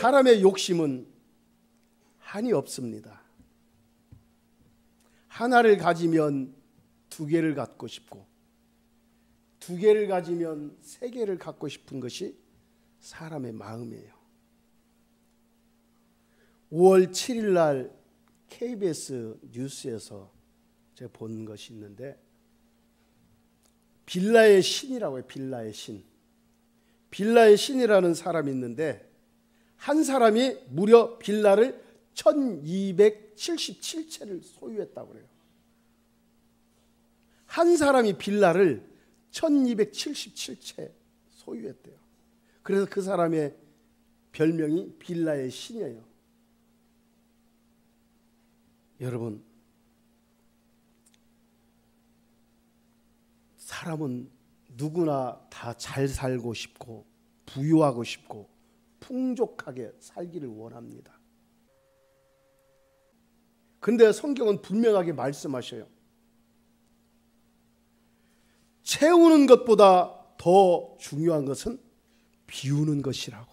사람의 욕심은 한이 없습니다. 하나를 가지면 두 개를 갖고 싶고, 두 개를 가지면 세 개를 갖고 싶은 것이 사람의 마음이에요. 5월 7일 날 KBS 뉴스에서 제가 본 것이 있는데, 빌라의 신이라고 해요. 빌라의 신. 빌라의 신이라는 사람이 있는데, 한 사람이 무려 빌라를 1277채를 소유했다고 그래요. 한 사람이 빌라를 1277채 소유했대요. 그래서 그 사람의 별명이 빌라의 신이에요. 여러분, 사람은 누구나 다 잘 살고 싶고 부유하고 싶고 풍족하게 살기를 원합니다. 그런데 성경은 분명하게 말씀하셔요. 채우는 것보다 더 중요한 것은 비우는 것이라고.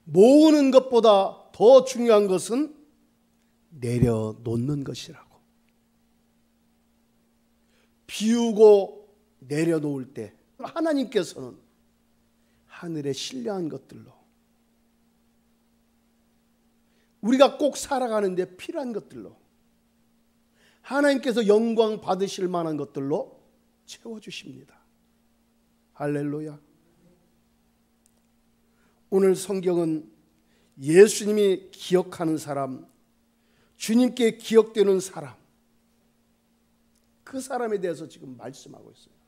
모으는 것보다 더 중요한 것은 내려놓는 것이라고. 비우고 내려놓을 때 하나님께서는 하늘에 신령한 것들로, 우리가 꼭 살아가는데 필요한 것들로, 하나님께서 영광 받으실 만한 것들로 채워주십니다. 할렐루야. 오늘 성경은 예수님이 기억하는 사람, 주님께 기억되는 사람, 그 사람에 대해서 지금 말씀하고 있어요.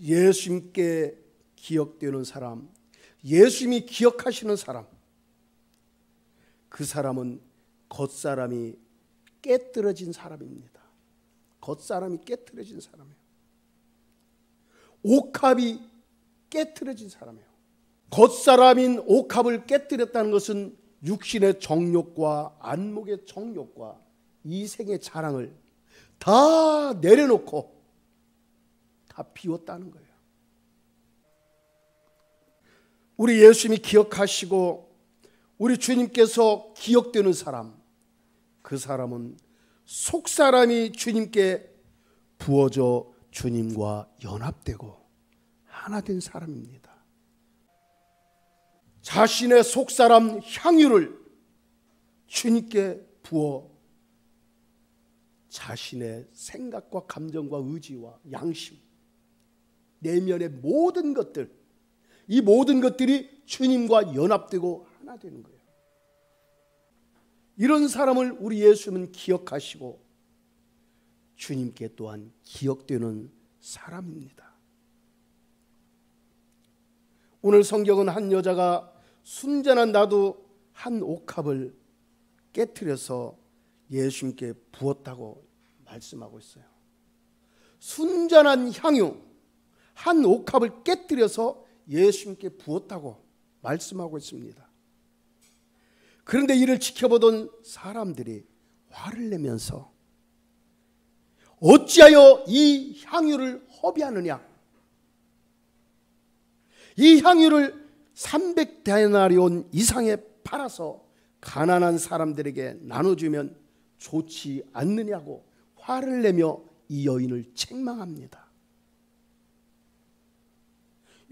예수님께 기억되는 사람, 예수님이 기억하시는 사람, 그 사람은 겉사람이 깨뜨려진 사람입니다. 겉사람이 깨뜨려진 사람이에요. 옥합이 깨뜨려진 사람이에요. 겉사람인 옥합을 깨뜨렸다는 것은 육신의 정욕과 안목의 정욕과 이생의 자랑을 다 내려놓고 다 비웠다는 거예요. 우리 예수님이 기억하시고 우리 주님께서 기억되는 사람, 그 사람은 속사람이 주님께 부어져 주님과 연합되고 하나 된 사람입니다. 자신의 속사람 향유를 주님께 부어 자신의 생각과 감정과 의지와 양심, 내면의 모든 것들, 이 모든 것들이 주님과 연합되고 하나 되는 거예요. 이런 사람을 우리 예수님은 기억하시고 주님께 또한 기억되는 사람입니다. 오늘 성경은 한 여자가 순전한 나도 한 옥합을 깨트려서 예수님께 부었다고 말씀하고 있어요. 순전한 향유 한 옥합을 깨뜨려서 예수님께 부었다고 말씀하고 있습니다. 그런데 이를 지켜보던 사람들이 화를 내면서 어찌하여 이 향유를 허비하느냐, 이 향유를 300데나리온 이상에 팔아서 가난한 사람들에게 나눠주면 좋지 않느냐고 화를 내며 이 여인을 책망합니다.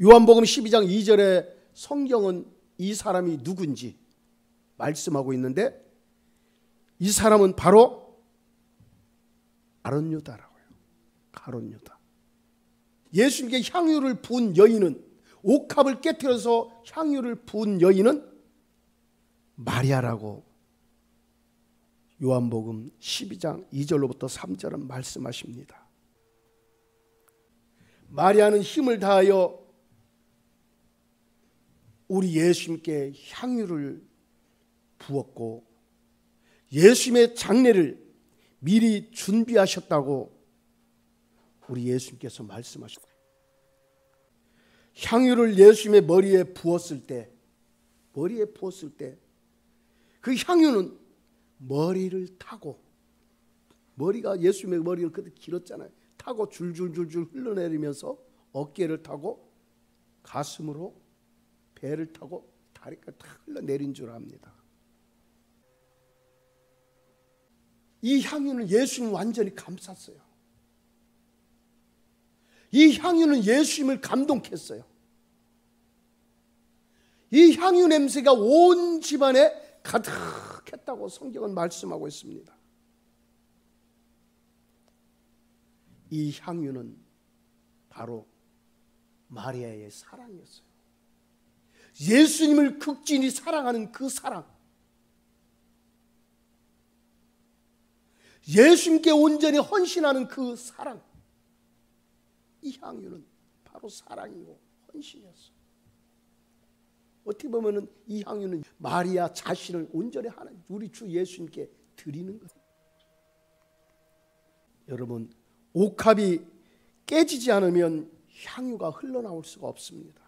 요한복음 12장 2절에 성경은 이 사람이 누군지 말씀하고 있는데, 이 사람은 바로 가룟 유다라고요. 가룟 유다. 예수님께 향유를 부은 여인은, 옥합을 깨뜨려서 향유를 부은 여인은 마리아라고 요한복음 12장 2절로부터 3절은 말씀하십니다. 마리아는 힘을 다하여 우리 예수님께 향유를 부었고 예수님의 장례를 미리 준비하셨다고 우리 예수님께서 말씀하셨어요. 향유를 예수님의 머리에 부었을 때 그 향유는 머리를 타고, 머리가 예수님의 머리는 그때 길었잖아요. 타고 줄줄줄줄 흘러내리면서 어깨를 타고 가슴으로 배를 타고 다리가 다 흘러내린 줄 압니다. 이 향유는 예수님 완전히 감쌌어요. 이 향유는 예수님을 감동했어요. 이 향유 냄새가 온 집안에 가득했다고 성경은 말씀하고 있습니다. 이 향유는 바로 마리아의 사랑이었어요. 예수님을 극진히 사랑하는 그 사랑, 예수님께 온전히 헌신하는 그 사랑, 이 향유는 바로 사랑이고 헌신이었어요. 어떻게 보면 이 향유는 마리아 자신을 온전히 하는 우리 주 예수님께 드리는 거예요. 여러분, 옥합이 깨지지 않으면 향유가 흘러나올 수가 없습니다.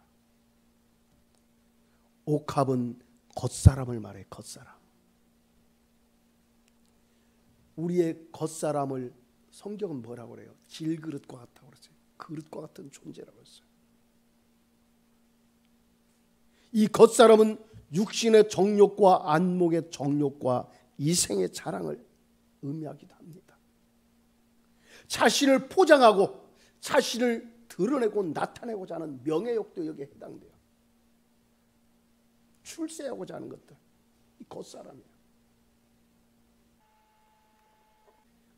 옥합은 겉사람을 말해. 겉사람. 우리의 겉사람을 성경은 뭐라고 그래요? 질그릇과 같다고 그러죠. 그릇과 같은 존재라고 했어요. 이 겉사람은 육신의 정욕과 안목의 정욕과 이생의 자랑을 의미하기도 합니다. 자신을 포장하고 자신을 드러내고 나타내고자 하는 명예욕도 여기에 해당돼요. 출세하고자 하는 것들, 이 겉사람이에요.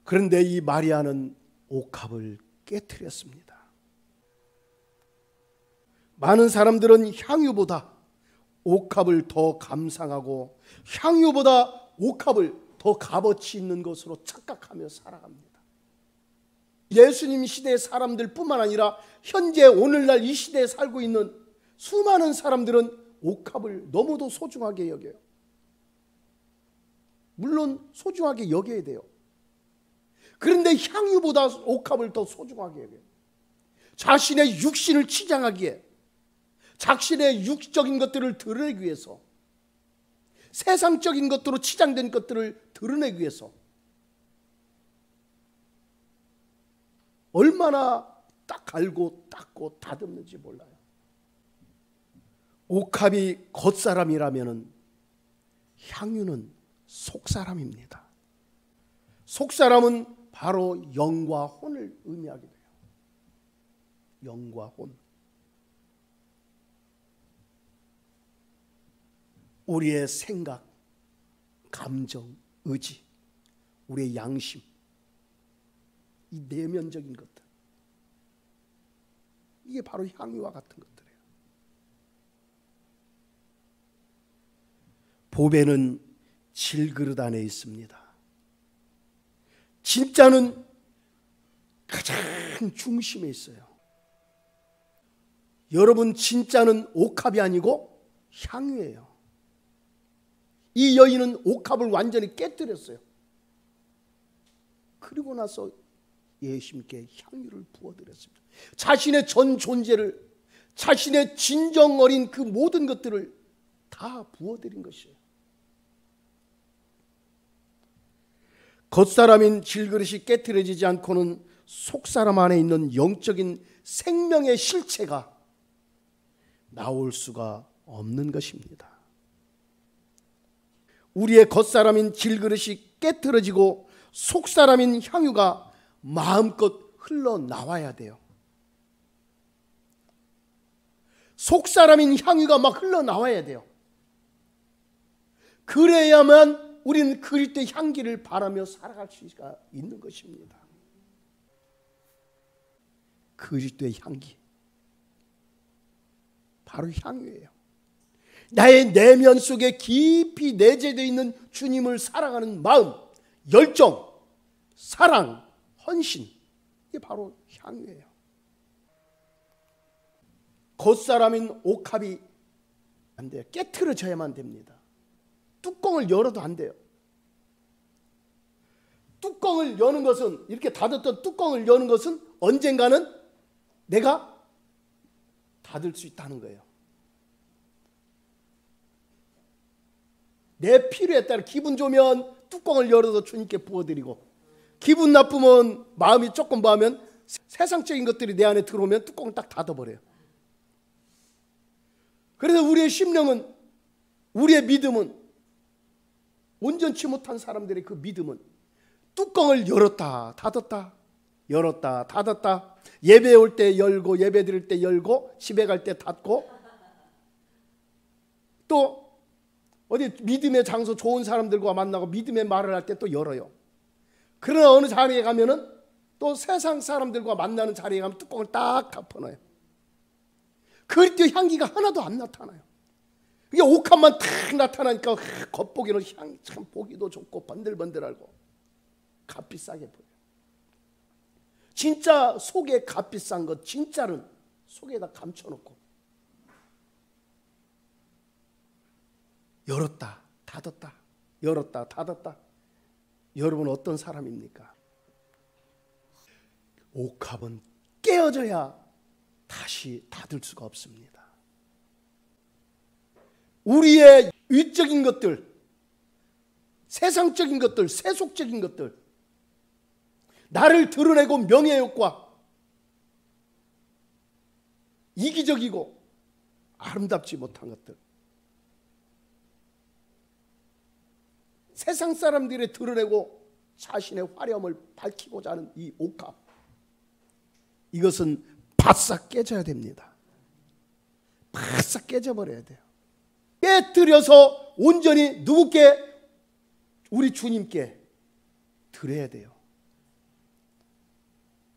그런데 이 마리아는 옥합을 깨트렸습니다. 많은 사람들은 향유보다 옥합을 더 감상하고 향유보다 옥합을 더 값어치 있는 것으로 착각하며 살아갑니다. 예수님 시대의 사람들뿐만 아니라 현재 오늘날 이 시대에 살고 있는 수많은 사람들은 옥합을 너무도 소중하게 여겨요. 물론 소중하게 여겨야 돼요. 그런데 향유보다 옥합을 더 소중하게 여겨요. 자신의 육신을 치장하기에, 자신의 육적인 것들을 드러내기 위해서, 세상적인 것으로 치장된 것들을 드러내기 위해서 얼마나 딱 갈고 닦고 다듬는지 몰라요. 옥합이 겉사람이라면 향유는 속사람입니다. 속사람은 바로 영과 혼을 의미하게 돼요. 영과 혼. 우리의 생각, 감정, 의지, 우리의 양심, 이 내면적인 것들, 이게 바로 향유와 같은 것들이에요. 보배는 질그릇 안에 있습니다. 진짜는 가장 중심에 있어요. 여러분, 진짜는 옥합이 아니고 향유예요. 이 여인은 옥합을 완전히 깨뜨렸어요. 그리고 나서 예수님께 향유를 부어드렸습니다. 자신의 전 존재를, 자신의 진정 어린 그 모든 것들을 다 부어드린 것이에요. 겉사람인 질그릇이 깨트려지지 않고는 속사람 안에 있는 영적인 생명의 실체가 나올 수가 없는 것입니다. 우리의 겉사람인 질그릇이 깨트려지고 속사람인 향유가 마음껏 흘러나와야 돼요. 속사람인 향유가 막 흘러나와야 돼요. 그래야만 우리는 그리스도의 향기를 바라며 살아갈 수가 있는 것입니다. 그리스도의 향기, 바로 향유예요. 나의 내면 속에 깊이 내재되어 있는 주님을 사랑하는 마음, 열정, 사랑, 헌신, 이게 바로 향유예요. 겉사람인 옥합이 안 돼요. 깨트려져야만 됩니다. 뚜껑을 열어도 안 돼요. 뚜껑을 여는 것은, 이렇게 닫았던 뚜껑을 여는 것은 언젠가는 내가 닫을 수 있다는 거예요. 내 필요에 따라 기분 좋으면 뚜껑을 열어서 주님께 부어드리고, 기분 나쁘면, 마음이 조금 뭐하면 세상적인 것들이 내 안에 들어오면 뚜껑을 딱 닫아버려요. 그래서 우리의 심령은, 우리의 믿음은, 온전치 못한 사람들의 그 믿음은 뚜껑을 열었다 닫았다 열었다 닫았다, 예배 올 때 열고 예배 드릴 때 열고 집에 갈 때 닫고, 또 어디 믿음의 장소 좋은 사람들과 만나고 믿음의 말을 할 때 또 열어요. 그러나 어느 자리에 가면은 또 세상 사람들과 만나는 자리에 가면 뚜껑을 딱 덮어놔요. 그리스도의 향기가 하나도 안 나타나요. 이게 옥합만 탁 나타나니까 겉보기는 향 참 보기도 좋고 번들번들하고 값비싸게 보여요. 진짜 속에 값비싼 것, 진짜는 속에다 감춰놓고 열었다 닫았다 열었다 닫았다. 여러분 어떤 사람입니까? 옥합은 깨어져야 다시 닫을 수가 없습니다. 우리의 위적인 것들, 세상적인 것들, 세속적인 것들, 나를 드러내고 명예욕과 이기적이고 아름답지 못한 것들, 세상 사람들이 드러내고 자신의 화려함을 밝히고자 하는 이 옥합, 이것은 바싹 깨져야 됩니다. 바싹 깨져버려야 돼요. 깨뜨려서 온전히 누구께? 우리 주님께 드려야 돼요.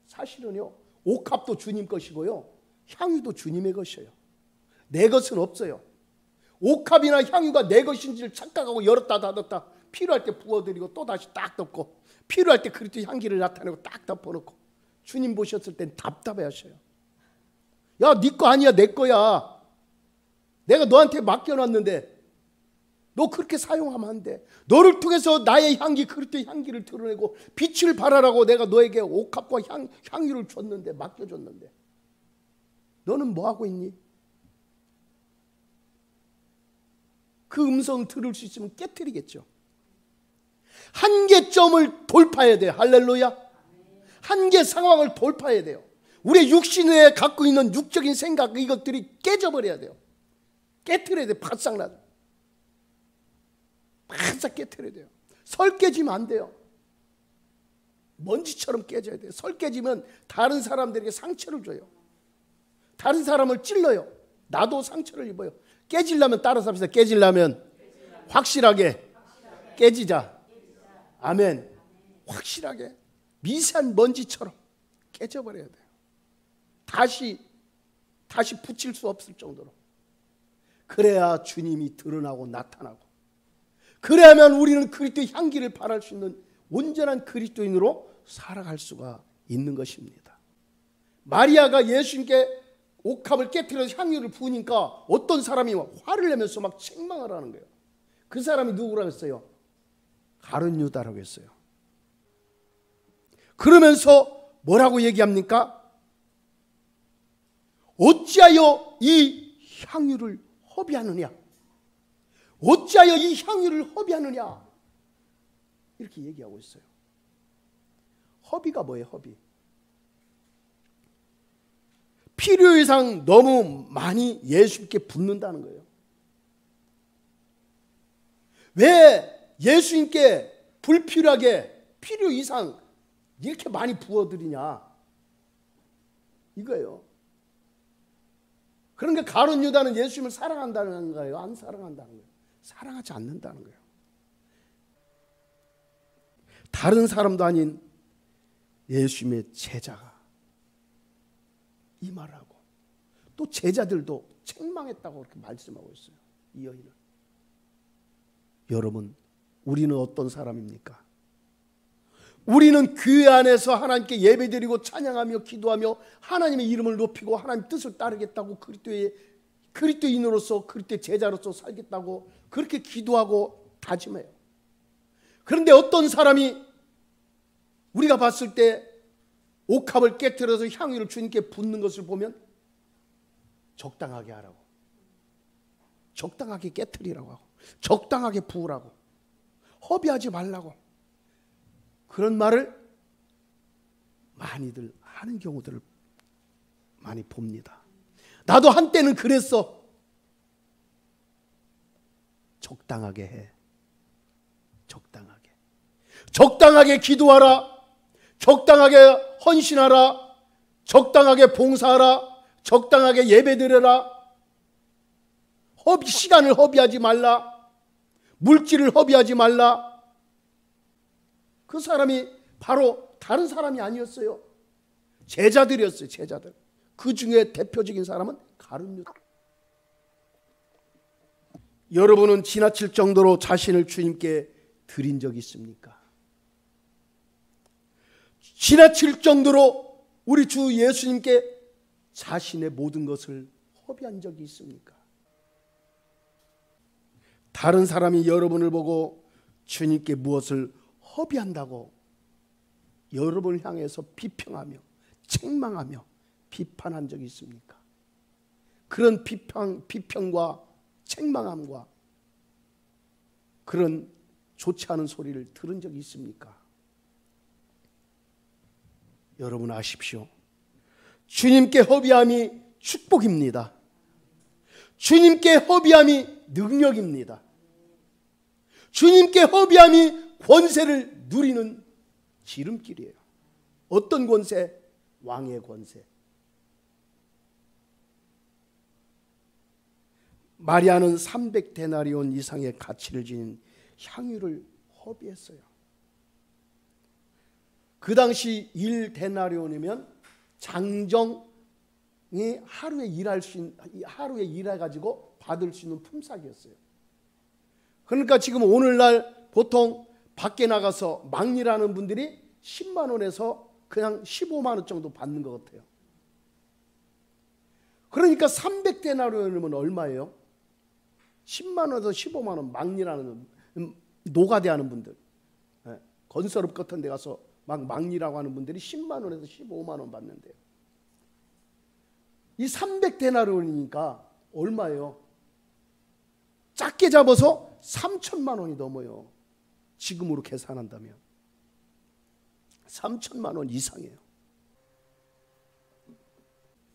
사실은요, 옥합도 주님 것이고요, 향유도 주님의 것이에요. 내 것은 없어요. 옥합이나 향유가 내 것인지를 착각하고 열었다 닫았다, 필요할 때 부어드리고 또 다시 딱 덮고, 필요할 때 그리스도의 향기를 나타내고 딱 덮어놓고, 주님 보셨을 땐 답답해 하셔요. 야, 네 거 아니야, 내 거야. 내가 너한테 맡겨놨는데 너 그렇게 사용하면 안 돼. 너를 통해서 나의 향기, 그리스도의 향기를 드러내고 빛을 발하라고 내가 너에게 옥합과 향유를 줬는데, 맡겨줬는데 너는 뭐하고 있니? 그 음성 들을 수 있으면 깨트리겠죠. 한계점을 돌파해야 돼요. 할렐루야. 한계 상황을 돌파해야 돼요. 우리의 육신에 갖고 있는 육적인 생각, 이것들이 깨져버려야 돼요. 깨트려야 돼요. 바싹 나죠. 바싹 깨트려야 돼요. 설 깨지면 안 돼요. 먼지처럼 깨져야 돼요. 설 깨지면 다른 사람들에게 상처를 줘요. 다른 사람을 찔러요. 나도 상처를 입어요. 깨지려면 따라서 합시다. 깨지려면 확실하게 깨지자. 아멘. 확실하게 미세한 먼지처럼 깨져버려야 돼요. 다시 붙일 수 없을 정도로. 그래야 주님이 드러나고 나타나고, 그래야만 우리는 그리스도의 향기를 발할 수 있는 온전한 그리스도인으로 살아갈 수가 있는 것입니다. 마리아가 예수님께 옥합을 깨트려서 향유를 부으니까 어떤 사람이 화를 내면서 막 책망을 하는 거예요. 그 사람이 누구라고 했어요? 가룟 유다라고 했어요. 그러면서 뭐라고 얘기합니까? 어찌하여 이 향유를 허비하느냐? 어찌하여 이 향유를 허비하느냐? 이렇게 얘기하고 있어요. 허비가 뭐예요? 허비. 필요 이상 너무 많이 예수님께 붓는다는 거예요. 왜 예수님께 불필요하게 필요 이상 이렇게 많이 부어드리냐? 이거예요. 그러니까 가룟 유다는 예수님을 사랑한다는 거예요? 안 사랑한다는 거예요? 사랑하지 않는다는 거예요. 다른 사람도 아닌 예수님의 제자가 이 말을 하고, 또 제자들도 책망했다고 그렇게 말씀하고 있어요. 이 여인을. 여러분, 우리는 어떤 사람입니까? 우리는 교회 안에서 하나님께 예배드리고 찬양하며 기도하며 하나님의 이름을 높이고 하나님 뜻을 따르겠다고, 그리스도인으로서 그리스도의 제자로서 살겠다고 그렇게 기도하고 다짐해요. 그런데 어떤 사람이 우리가 봤을 때 옥합을 깨트려서 향유를 주님께 붓는 것을 보면 적당하게 하라고, 적당하게 깨트리라고 하고, 적당하게 부으라고, 허비하지 말라고, 그런 말을 많이들 하는 경우들을 많이 봅니다. 나도 한때는 그랬어. 적당하게 해. 적당하게. 적당하게 기도하라. 적당하게 헌신하라. 적당하게 봉사하라. 적당하게 예배드려라. 시간을 허비하지 말라. 물질을 허비하지 말라. 그 사람이 바로 다른 사람이 아니었어요. 제자들이었어요. 제자들. 그 중에 대표적인 사람은 가룟 유다. 여러분은 지나칠 정도로 자신을 주님께 드린 적이 있습니까? 지나칠 정도로 우리 주 예수님께 자신의 모든 것을 허비한 적이 있습니까? 다른 사람이 여러분을 보고 주님께 무엇을 허비한다고 여러분을 향해서 비평하며 책망하며 비판한 적이 있습니까? 그런 비평과 책망함과 그런 좋지 않은 소리를 들은 적이 있습니까? 여러분 아십시오. 주님께 허비함이 축복입니다. 주님께 허비함이 능력입니다. 주님께 허비함이 권세를 누리는 지름길이에요. 어떤 권세? 왕의 권세. 마리아는 300데나리온 이상의 가치를 지닌 향유를 허비했어요. 그 당시 1데나리온이면 장정이 하루에 일해가지고 받을 수 있는 품삯이었어요. 그러니까 지금 오늘날 보통 밖에 나가서 막일하는 분들이 10만 원에서 그냥 15만 원 정도 받는 것 같아요. 그러니까 300데나리온이면 얼마예요? 10만 원에서 15만 원 막일하는 노가대 하는 분들, 건설업 같은 데 가서 막일하고 하는 분들이 10만 원에서 15만 원 받는데요. 이 300데나리온이니까 얼마예요? 작게 잡아서 3천만 원이 넘어요. 지금으로 계산한다면 3천만 원 이상이에요.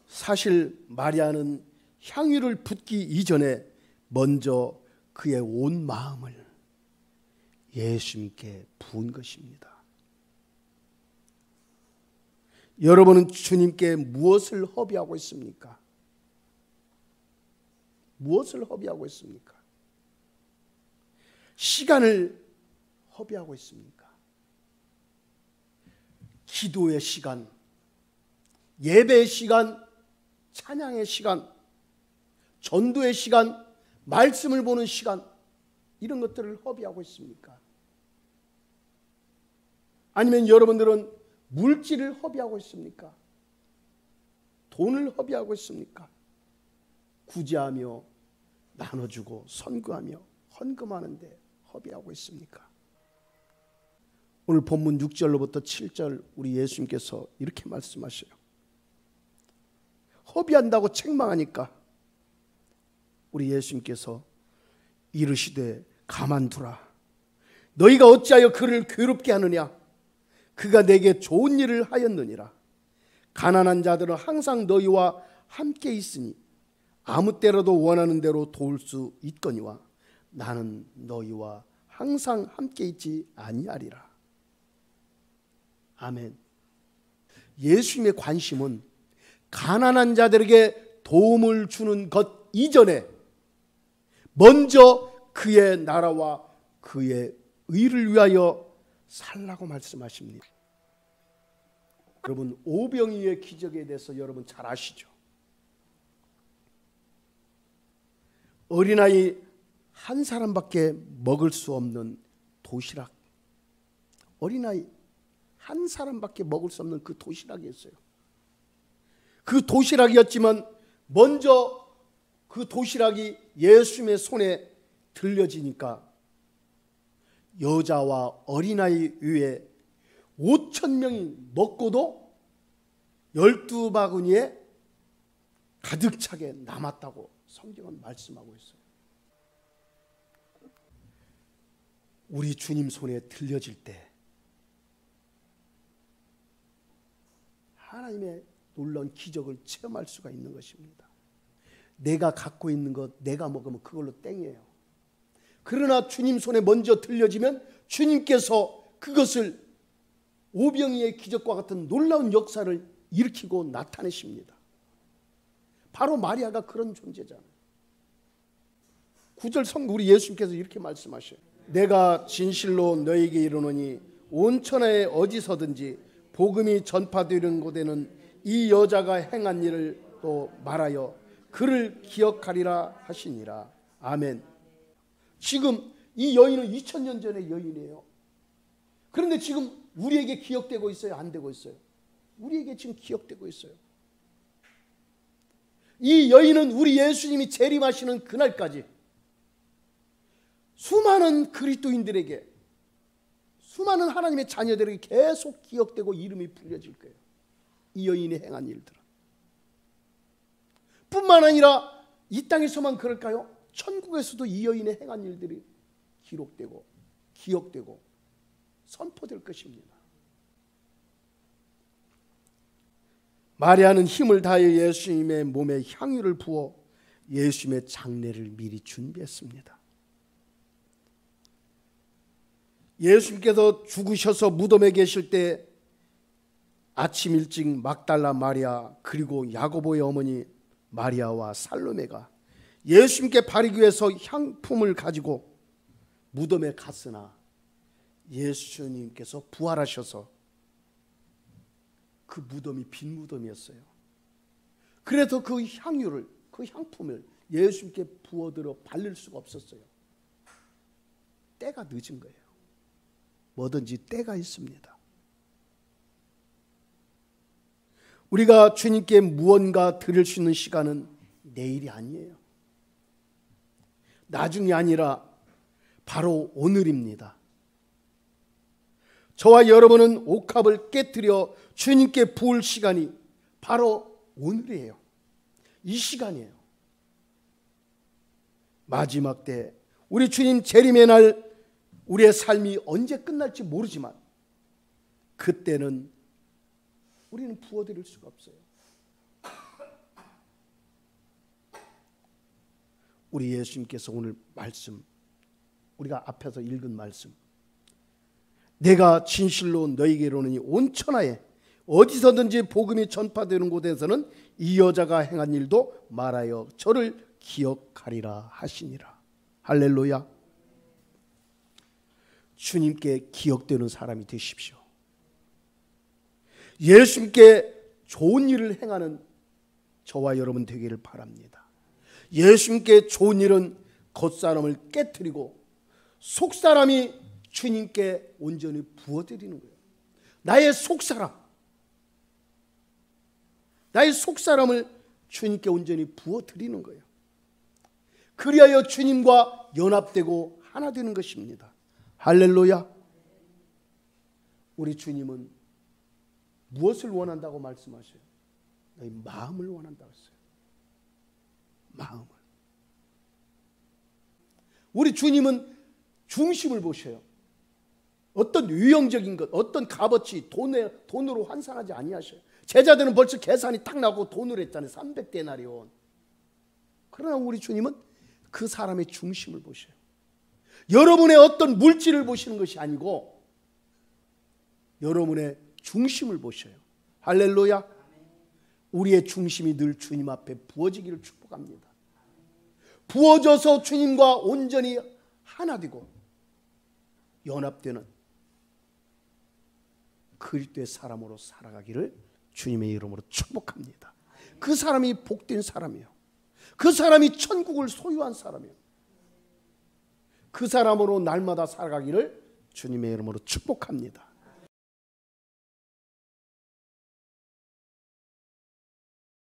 사실 마리아는 향유를 붓기 이전에 먼저 그의 온 마음을 예수님께 부은 것입니다. 여러분은 주님께 무엇을 허비하고 있습니까? 무엇을 허비하고 있습니까? 시간을 허비하고 있습니까? 기도의 시간, 예배의 시간, 찬양의 시간, 전도의 시간, 말씀을 보는 시간, 이런 것들을 허비하고 있습니까? 아니면 여러분들은 물질을 허비하고 있습니까? 돈을 허비하고 있습니까? 구제하며 나눠주고 선교하며 헌금하는데 허비하고 있습니까? 오늘 본문 6절로부터 7절 우리 예수님께서 이렇게 말씀하셔요. 허비한다고 책망하니까 우리 예수님께서 이르시되 가만두라. 너희가 어찌하여 그를 괴롭게 하느냐? 그가 내게 좋은 일을 하였느니라. 가난한 자들은 항상 너희와 함께 있으니 아무 때라도 원하는 대로 도울 수 있거니와 나는 너희와 항상 함께 있지 아니하리라. 아멘. 예수님의 관심은 가난한 자들에게 도움을 주는 것 이전에 먼저 그의 나라와 그의 의를 위하여 살라고 말씀하십니다. 여러분, 오병이의 기적에 대해서 여러분 잘 아시죠? 어린아이 한 사람밖에 먹을 수 없는 도시락, 어린아이 한 사람밖에 먹을 수 없는 그 도시락이었어요. 그 도시락이었지만 먼저 그 도시락이 예수님의 손에 들려지니까 여자와 어린아이 위에 5,000명이 먹고도 12바구니에 가득 차게 남았다고 성경은 말씀하고 있어요. 우리 주님 손에 들려질 때 하나님의 놀라운 기적을 체험할 수가 있는 것입니다. 내가 갖고 있는 것 내가 먹으면 그걸로 땡이에요. 그러나 주님 손에 먼저 들려지면 주님께서 그것을 오병이의 기적과 같은 놀라운 역사를 일으키고 나타내십니다. 바로 마리아가 그런 존재잖아요. 9절 성경 우리 예수님께서 이렇게 말씀하셔요. 내가 진실로 너에게 이르노니 온 천하에 어디서든지 복음이 전파되는 곳에는 이 여자가 행한 일을 또 말하여 그를 기억하리라 하시니라. 아멘. 지금 이 여인은 2000년 전의 여인이에요. 그런데 지금 우리에게 기억되고 있어요? 안 되고 있어요? 우리에게 지금 기억되고 있어요. 이 여인은 우리 예수님이 재림하시는 그날까지 수많은 그리스도인들에게, 수많은 하나님의 자녀들에게 계속 기억되고 이름이 불려질 거예요. 이 여인이 행한 일들은. 뿐만 아니라 이 땅에서만 그럴까요? 천국에서도 이 여인의 행한 일들이 기록되고 기억되고 선포될 것입니다. 마리아는 힘을 다해 예수님의 몸에 향유를 부어 예수님의 장례를 미리 준비했습니다. 예수님께서 죽으셔서 무덤에 계실 때 아침 일찍 막달라 마리아 그리고 야고보의 어머니 마리아와 살로메가 예수님께 바르기 위해서 향품을 가지고 무덤에 갔으나 예수님께서 부활하셔서 그 무덤이 빈 무덤이었어요. 그래서 그 향유를, 그 향품을 예수님께 부어들어 바를 수가 없었어요. 때가 늦은 거예요. 뭐든지 때가 있습니다. 우리가 주님께 무언가 드릴 수 있는 시간은 내일이 아니에요. 나중이 아니라 바로 오늘입니다. 저와 여러분은 옥합을 깨뜨려 주님께 부을 시간이 바로 오늘이에요. 이 시간이에요. 마지막 때 우리 주님 재림의 날 우리의 삶이 언제 끝날지 모르지만 그때는 우리는 부어드릴 수가 없어요. 우리 예수님께서 오늘 말씀, 우리가 앞에서 읽은 말씀, 내가 진실로 너에게 이르노니 온 천하에 어디서든지 복음이 전파되는 곳에서는 이 여자가 행한 일도 말하여 저를 기억하리라 하시니라. 할렐루야. 주님께 기억되는 사람이 되십시오. 예수님께 좋은 일을 행하는 저와 여러분 되기를 바랍니다. 예수님께 좋은 일은 겉사람을 깨트리고 속사람이 주님께 온전히 부어드리는 거예요. 나의 속사람, 나의 속사람을 주님께 온전히 부어드리는 거예요. 그리하여 주님과 연합되고 하나 되는 것입니다. 할렐루야. 우리 주님은 무엇을 원한다고 말씀하셔요? 너희 마음을 원한다고 했어요. 마음을. 우리 주님은 중심을 보셔요. 어떤 유형적인 것, 어떤 값어치, 돈으로 환상하지 아니하셔요. 제자들은 벌써 계산이 딱 나고 돈으로 했잖아요. 300데나리온. 그러나 우리 주님은 그 사람의 중심을 보셔요. 여러분의 어떤 물질을 보시는 것이 아니고 여러분의 중심을 보셔요. 할렐루야. 우리의 중심이 늘 주님 앞에 부어지기를 축복합니다. 부어져서 주님과 온전히 하나 되고 연합되는 그리스도의 사람으로 살아가기를 주님의 이름으로 축복합니다. 그 사람이 복된 사람이에요. 그 사람이 천국을 소유한 사람이에요. 그 사람으로 날마다 살아가기를 주님의 이름으로 축복합니다.